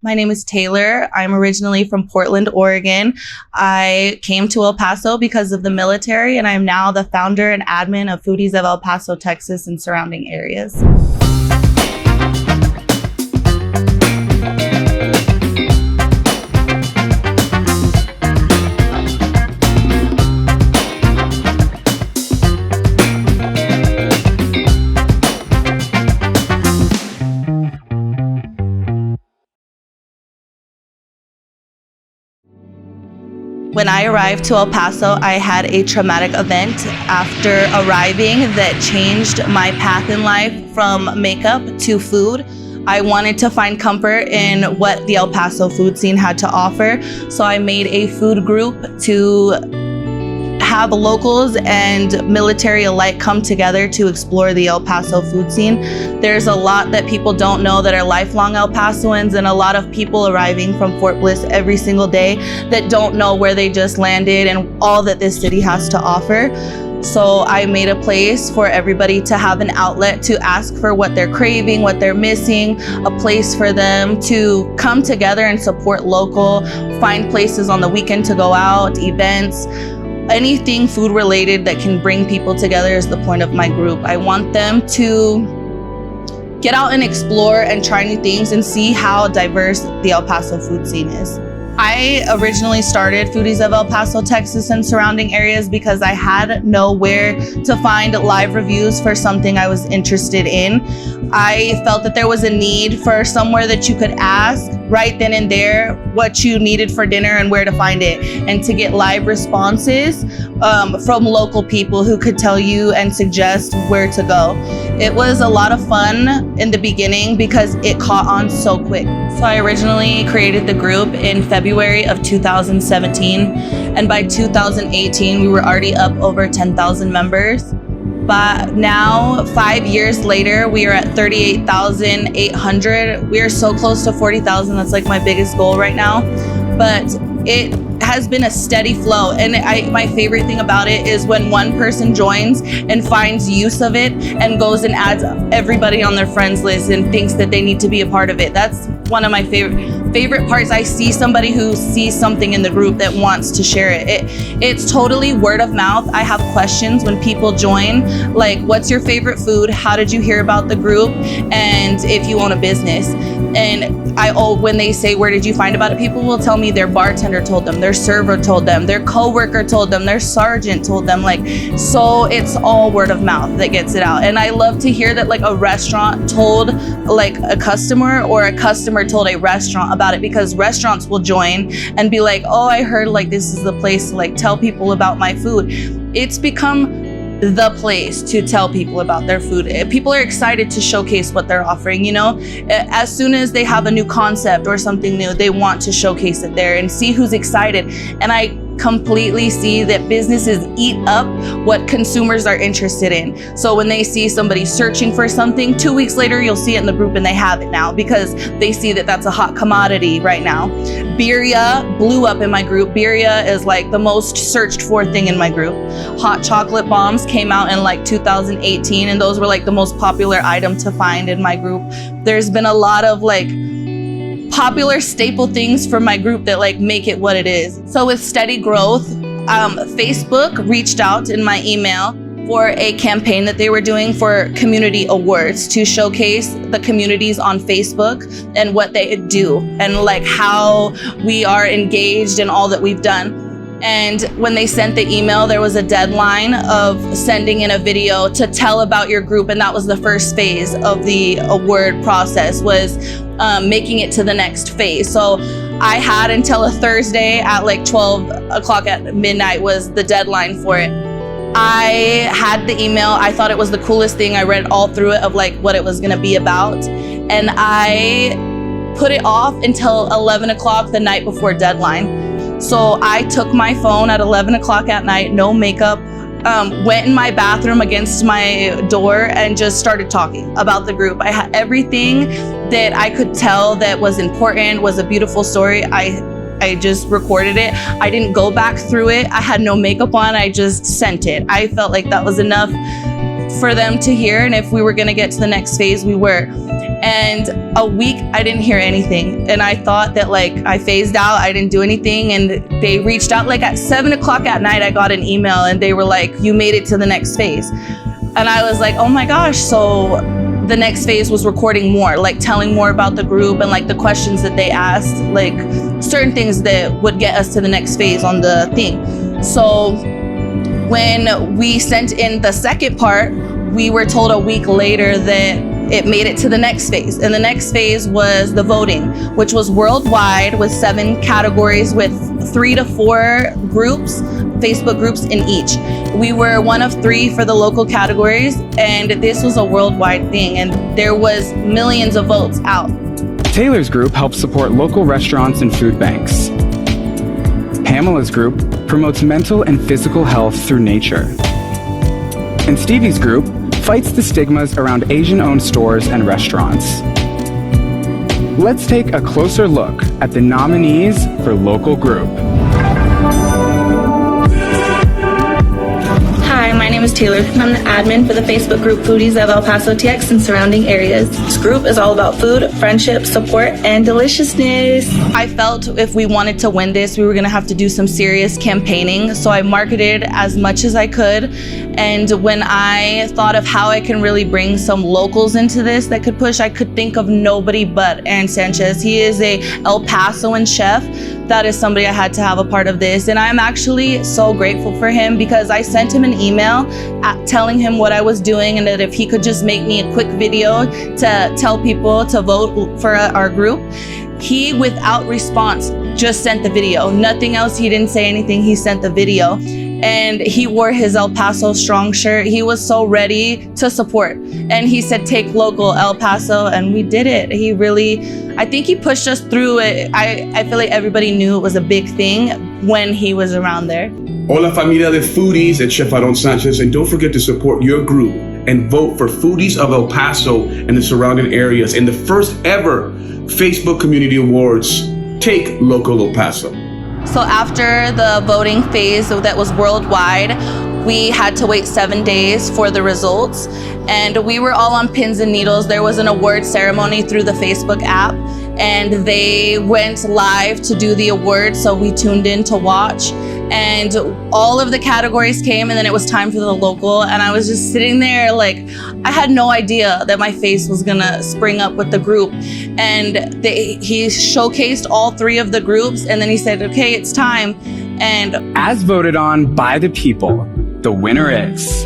My name is Taylor. I'm originally from Portland, Oregon. I came to El Paso because of the military, and I'm now the founder and admin of Foodies of El Paso, Texas, and surrounding areas. When I arrived to El Paso, I had a traumatic event after arriving that changed my path in life from makeup to food. I wanted to find comfort in what the El Paso food scene had to offer, so I made a food group to have locals and military alike come together to explore the El Paso food scene. There's a lot that people don't know that are lifelong El Pasoans, and a lot of people arriving from Fort Bliss every single day that don't know where they just landed and all that this city has to offer. So I made a place for everybody to have an outlet to ask for what they're craving, what they're missing, a place for them to come together and support local, find places on the weekend to go out, events. Anything food related that can bring people together is the point of my group. I want them to get out and explore and try new things and see how diverse the El Paso food scene is. I originally started Foodies of El Paso, Texas and surrounding areas because I had nowhere to find live reviews for something I was interested in. I felt that there was a need for somewhere that you could ask right then and there what you needed for dinner and where to find it, and to get live responses from local people who could tell you and suggest where to go. It was a lot of fun in the beginning because it caught on so quick. So I originally created the group in February of 2017, and by 2018 we were already up over 10,000 members. But now, 5 years later, we are at 38,800. We are so close to 40,000. That's like my biggest goal right now. But it has been a steady flow, and my favorite thing about it is when one person joins and finds use of it and goes and adds everybody on their friends list and thinks that they need to be a part of it. That's one of my favorite parts. I see somebody who sees something in the group that wants to share it. It's totally word of mouth. I have questions when people join, like, what's your favorite food? How did you hear about the group? And if you own a business. And when they say, where did you find about it? People will tell me their bartender told them, their server told them, their coworker told them, their sergeant told them. So it's all word of mouth that gets it out. And I love to hear that, like, a restaurant told like a customer, or a customer told a restaurant about it, because restaurants will join and be like, oh, I heard like this is the place to like tell people about my food. It's become the place to tell people about their food. People are excited to showcase what they're offering, you know? As soon as they have a new concept or something new, they want to showcase it there and see who's excited. And I completely see that businesses eat up what consumers are interested in. So when they see somebody searching for something, 2 weeks later, you'll see it in the group and they have it now because they see that that's a hot commodity right now. Birria blew up in my group. Birria is like the most searched for thing in my group. Hot chocolate bombs came out in like 2018, and those were like the most popular item to find in my group. There's been a lot of like popular staple things for my group that like make it what it is. So with steady growth, Facebook reached out in my email for a campaign that they were doing for community awards to showcase the communities on Facebook and what they do and like how we are engaged in all that we've done. And when they sent the email, there was a deadline of sending in a video to tell about your group. And that was the first phase of the award process, was making it to the next phase. So I had until a Thursday at like 12 o'clock at midnight was the deadline for it. I had the email. I thought it was the coolest thing. I read all through it of like what it was gonna be about. And I put it off until 11 o'clock the night before deadline. So I took my phone at 11 o'clock at night, no makeup, went in my bathroom against my door and just started talking about the group. I had everything that I could tell that was important, was a beautiful story. I just recorded it. I didn't go back through it. I had no makeup on. I just sent it. I felt like that was enough for them to hear, and if we were gonna get to the next phase, we were. And a week, I didn't hear anything. And I thought that like I phased out, I didn't do anything. And they reached out like at 7 o'clock at night, I got an email and they were like, you made it to the next phase. And I was like, oh my gosh. So the next phase was recording more, like telling more about the group and like the questions that they asked, like certain things that would get us to the next phase on the thing. So when we sent in the second part, we were told a week later that it made it to the next phase. And the next phase was the voting, which was worldwide with 7 categories with 3 to 4 groups, Facebook groups in each. We were one of 3 for the local categories, and this was a worldwide thing, and there was millions of votes out. Taylor's group helps support local restaurants and food banks. Pamela's group promotes mental and physical health through nature. And Stevie's group fights the stigmas around Asian-owned stores and restaurants. Let's take a closer look at the nominees for local group. Hi, my name is Taylor. I'm the admin for the Facebook group Foodies of El Paso, TX, and surrounding areas. This group is all about food, friendship, support, and deliciousness. I felt if we wanted to win this, we were gonna have to do some serious campaigning. So I marketed as much as I could. And when I thought of how I can really bring some locals into this that could push, I could think of nobody but Aaron Sanchez. He is a El Pasoan chef. That is somebody I had to have a part of this. And I'm actually so grateful for him because I sent him an email telling him what I was doing and that if he could just make me a quick video to tell people to vote for our group. He, without response, just sent the video. Nothing else. He didn't say anything. He sent the video. And he wore his El Paso strong shirt. He was so ready to support. And he said, take local El Paso, and we did it. He really, I think he pushed us through it. I feel like everybody knew it was a big thing when he was around there. Hola familia de Foodies, it's Chef Aaron Sanchez, and don't forget to support your group and vote for Foodies of El Paso and the surrounding areas in the first ever Facebook Community Awards. Take local El Paso. So after the voting phase that was worldwide, we had to wait 7 days for the results, and we were all on pins and needles. There was an award ceremony through the Facebook app, and they went live to do the awards, so we tuned in to watch. And all of the categories came, and then it was time for the local, and I was just sitting there like I had no idea that my face was gonna spring up with the group. And he showcased all 3 of the groups, and then he said, okay, it's time. And as voted on by the people, the winner is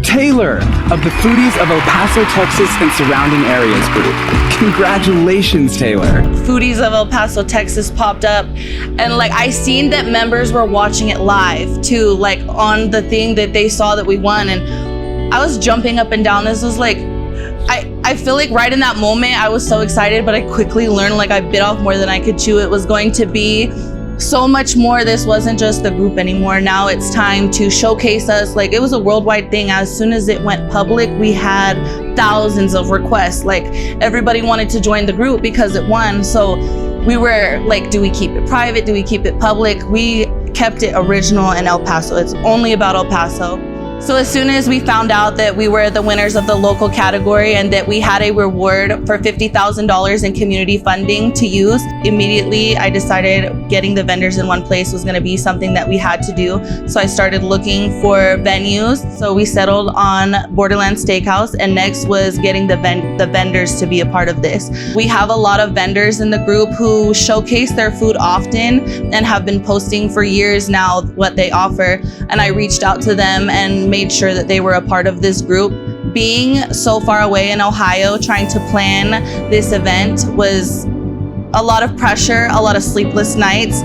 Taylor of the Foodies of El Paso, Texas and surrounding areas group. Congratulations, Taylor. Foodies of El Paso, Texas popped up, and like I seen that members were watching it live too, like on the thing that they saw that we won, and I was jumping up and down. This was like, I feel like right in that moment I was so excited, but I quickly learned like I bit off more than I could chew. It was going to be so much more. This wasn't just the group anymore. Now it's time to showcase us. Like it was a worldwide thing. As soon as it went public, we had thousands of requests. Like everybody wanted to join the group because it won. So we were like, do we keep it private? Do we keep it public? We kept it original in El Paso. It's only about El Paso. So as soon as we found out that we were the winners of the local category and that we had a reward for $50,000 in community funding to use, immediately I decided getting the vendors in one place was going to be something that we had to do. So I started looking for venues. So we settled on Borderland Steakhouse, and next was getting the vendors to be a part of this. We have a lot of vendors in the group who showcase their food often and have been posting for years now what they offer. And I reached out to them and made sure that they were a part of this group. Being so far away in Ohio, trying to plan this event was a lot of pressure, a lot of sleepless nights,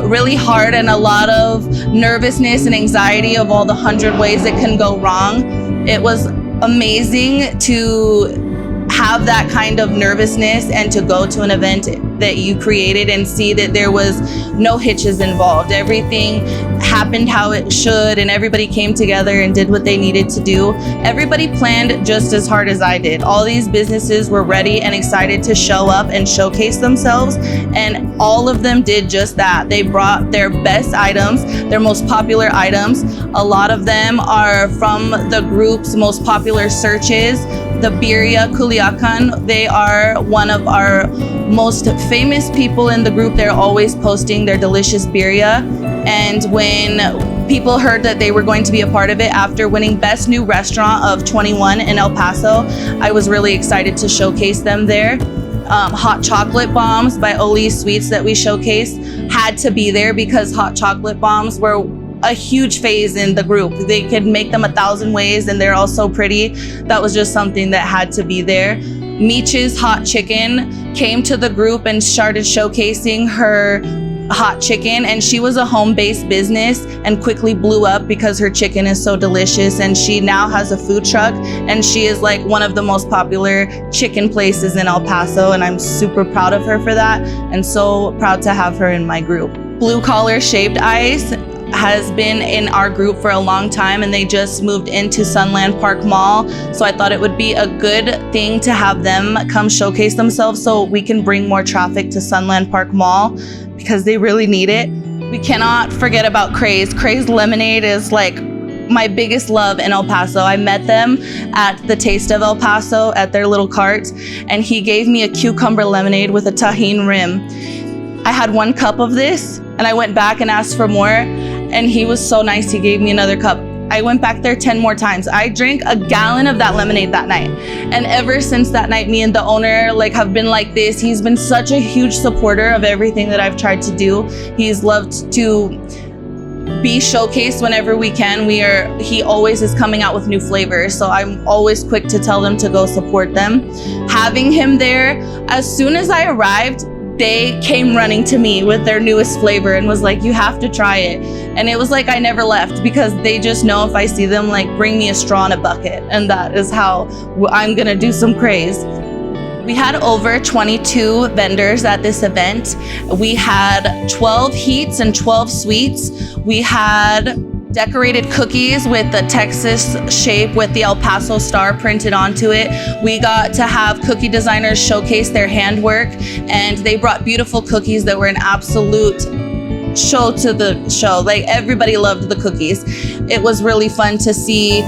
really hard, and a lot of nervousness and anxiety of all the 100 ways it can go wrong. It was amazing to have that kind of nervousness and to go to an event that you created and see that there was no hitches involved. Everything happened how it should, and everybody came together and did what they needed to do. Everybody planned just as hard as I did. All these businesses were ready and excited to show up and showcase themselves, and all of them did just that. They brought their best items, their most popular items. A lot of them are from the group's most popular searches. The Birria Culiacan, they are one of our most famous people in the group. They're always posting their delicious birria. And when people heard that they were going to be a part of it after winning Best New Restaurant of 21 in El Paso, I was really excited to showcase them there. Hot chocolate bombs by Oli Sweets that we showcased had to be there because hot chocolate bombs were a huge phase in the group. They could make them 1,000 ways and they're all so pretty. That was just something that had to be there. Meech's Hot Chicken came to the group and started showcasing her hot chicken, and she was a home-based business and quickly blew up because her chicken is so delicious, and she now has a food truck, and she is like one of the most popular chicken places in El Paso, and I'm super proud of her for that and so proud to have her in my group. Blue Collar Shaved Ice has been in our group for a long time, and they just moved into Sunland Park Mall. So I thought it would be a good thing to have them come showcase themselves so we can bring more traffic to Sunland Park Mall because they really need it. We cannot forget about Craze. Craze Lemonade is like my biggest love in El Paso. I met them at the Taste of El Paso at their little cart, and he gave me a cucumber lemonade with a tahini rim. I had 1 cup of this and I went back and asked for more, and he was so nice, he gave me another cup. I went back there 10 more times. I drank a gallon of that lemonade that night. And ever since that night, me and the owner have been like this. He's been such a huge supporter of everything that I've tried to do. He's loved to be showcased whenever we can. He always is coming out with new flavors, so I'm always quick to tell them to go support them. Having him there, as soon as I arrived, they came running to me with their newest flavor and was like, you have to try it. And it was like I never left because they just know if I see them, bring me a straw and a bucket. And that is how I'm gonna do some Craze. We had over 22 vendors at this event. We had 12 heats and 12 sweets. We had decorated cookies with the Texas shape with the El Paso star printed onto it. We got to have cookie designers showcase their handwork, and they brought beautiful cookies that were an absolute show to the show. Everybody loved the cookies. It was really fun to see.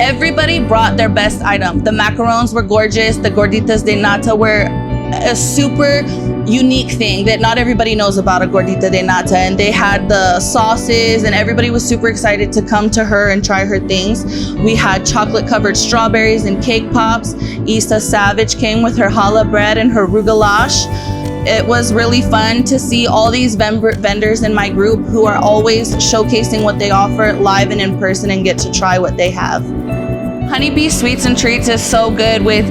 Everybody brought their best item. The macarons were gorgeous. The gorditas de nata were a super unique thing that not everybody knows about, a gordita de nata, and they had the sauces, and everybody was super excited to come to her and try her things. We had chocolate covered strawberries and cake pops. Issa Savage came with her challah bread and her rugalash. It was really fun to see all these vendors in my group who are always showcasing what they offer live and in person and get to try what they have. Honeybee Sweets and Treats is so good with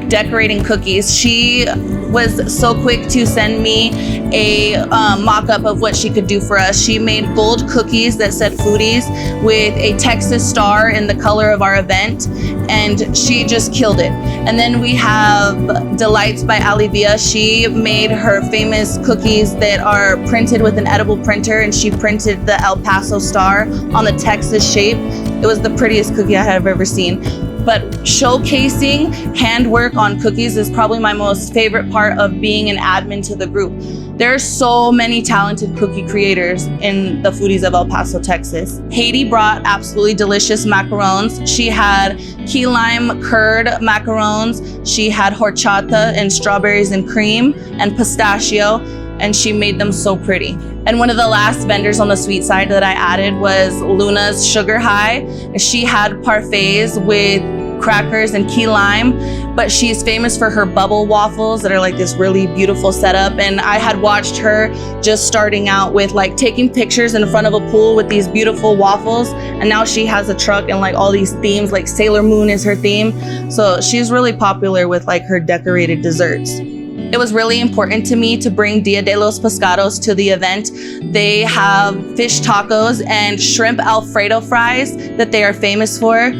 decorating cookies. She was so quick to send me a mock-up of what she could do for us. She made gold cookies that said Foodies with a Texas star in the color of our event, and she just killed it. And then we have Delights by Alivia. She made her famous cookies that are printed with an edible printer, and she printed the El Paso star on the Texas shape. It was the prettiest cookie I have ever seen. But showcasing handwork on cookies is probably my most favorite part of being an admin to the group. There are so many talented cookie creators in the Foodies of El Paso, Texas. Haiti brought absolutely delicious macarons. She had key lime curd macarons. She had horchata and strawberries and cream and pistachio, and she made them so pretty. And one of the last vendors on the sweet side that I added was Luna's Sugar High. She had parfaits with crackers and key lime, but she's famous for her bubble waffles that are this really beautiful setup. And I had watched her just starting out with taking pictures in front of a pool with these beautiful waffles, and now she has a truck and all these themes, Sailor Moon is her theme. So she's really popular with her decorated desserts. It was really important to me to bring Dia de los Pescados to the event. They have fish tacos and shrimp Alfredo fries that they are famous for.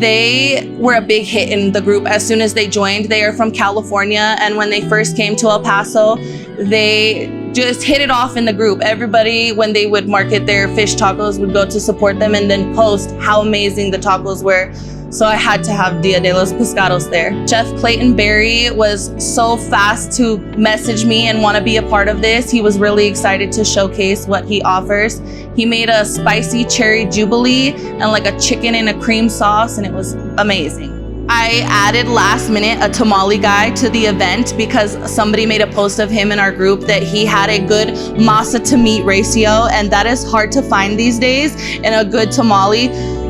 They were a big hit in the group as soon as they joined. They are from California, and when they first came to El Paso, they just hit it off in the group. Everybody, when they would market their fish tacos, would go to support them and then post how amazing the tacos were. So I had to have Dia de los Pescados there. Chef Clayton Berry was so fast to message me and want to be a part of this. He was really excited to showcase what he offers. He made a spicy cherry jubilee and like a chicken in a cream sauce, and it was amazing. I added last minute a tamale guy to the event because somebody made a post of him in our group that he had a good masa to meat ratio, and that is hard to find these days in a good tamale.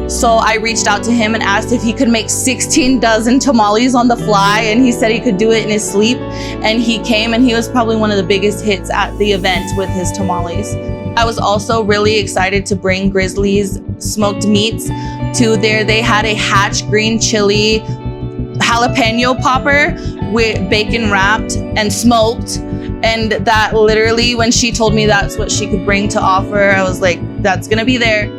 So I reached out to him and asked if he could make 16 dozen tamales on the fly, and he said he could do it in his sleep. And he came, and he was probably one of the biggest hits at the event with his tamales. I was also really excited to bring Grizzly's smoked meats to there. They had a hatch green chili jalapeno popper with bacon wrapped and smoked. And that literally, when she told me that's what she could bring to offer, I was like, that's gonna be there.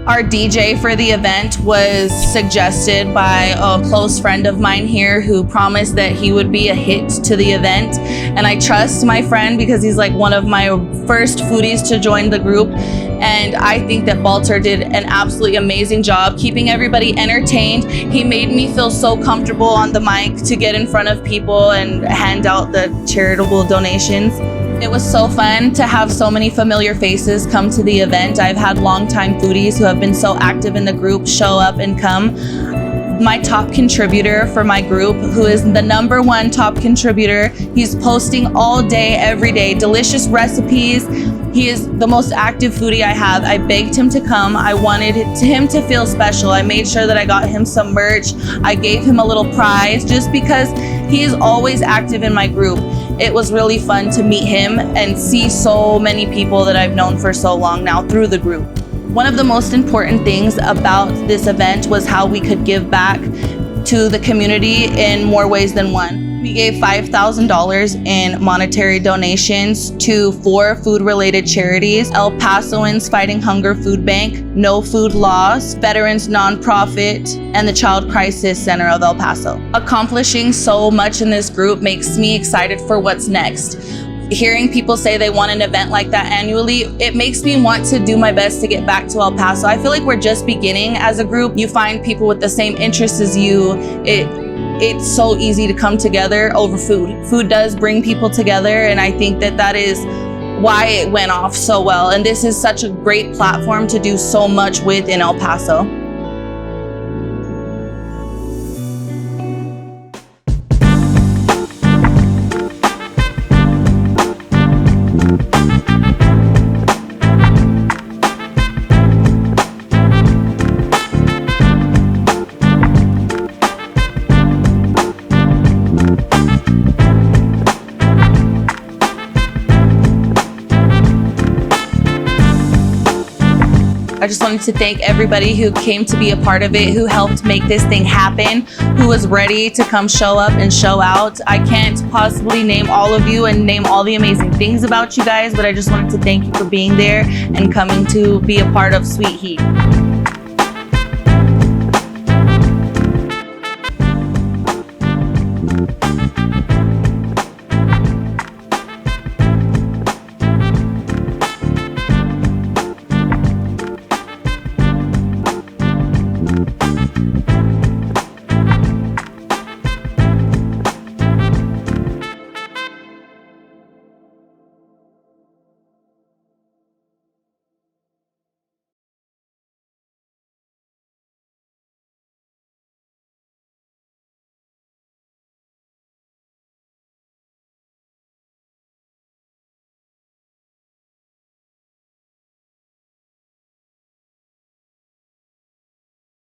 Our DJ for the event was suggested by a close friend of mine here who promised that he would be a hit to the event. And I trust my friend because he's like one of my first foodies to join the group. And I think that Balter did an absolutely amazing job keeping everybody entertained. He made me feel so comfortable on the mic to get in front of people and hand out the charitable donations. It was so fun to have so many familiar faces come to the event. I've had longtime foodies who have been so active in the group show up and come. My top contributor for my group, who is the #1 top contributor, he's posting all day, every day, delicious recipes. He is the most active foodie I have. I begged him to come. I wanted him to feel special. I made sure that I got him some merch. I gave him a little prize just because he is always active in my group. It was really fun to meet him and see so many people that I've known for so long now through the group. One of the most important things about this event was how we could give back to the community in more ways than one. We gave $5,000 in monetary donations to 4 food-related charities: El Pasoans Fighting Hunger Food Bank, No Food Loss, Veterans Nonprofit, and the Child Crisis Center of El Paso. Accomplishing so much in this group makes me excited for what's next. Hearing people say they want an event like that annually, it makes me want to do my best to get back to El Paso. I feel like we're just beginning as a group. You find people with the same interests as you. It's so easy to come together over food. Food does bring people together, and I think that that is why it went off so well. And this is such a great platform to do so much with in El Paso. I just wanted to thank everybody who came to be a part of it, who helped make this thing happen, who was ready to come show up and show out. I can't possibly name all of you and name all the amazing things about you guys, but I just wanted to thank you for being there and coming to be a part of Sweet Heat.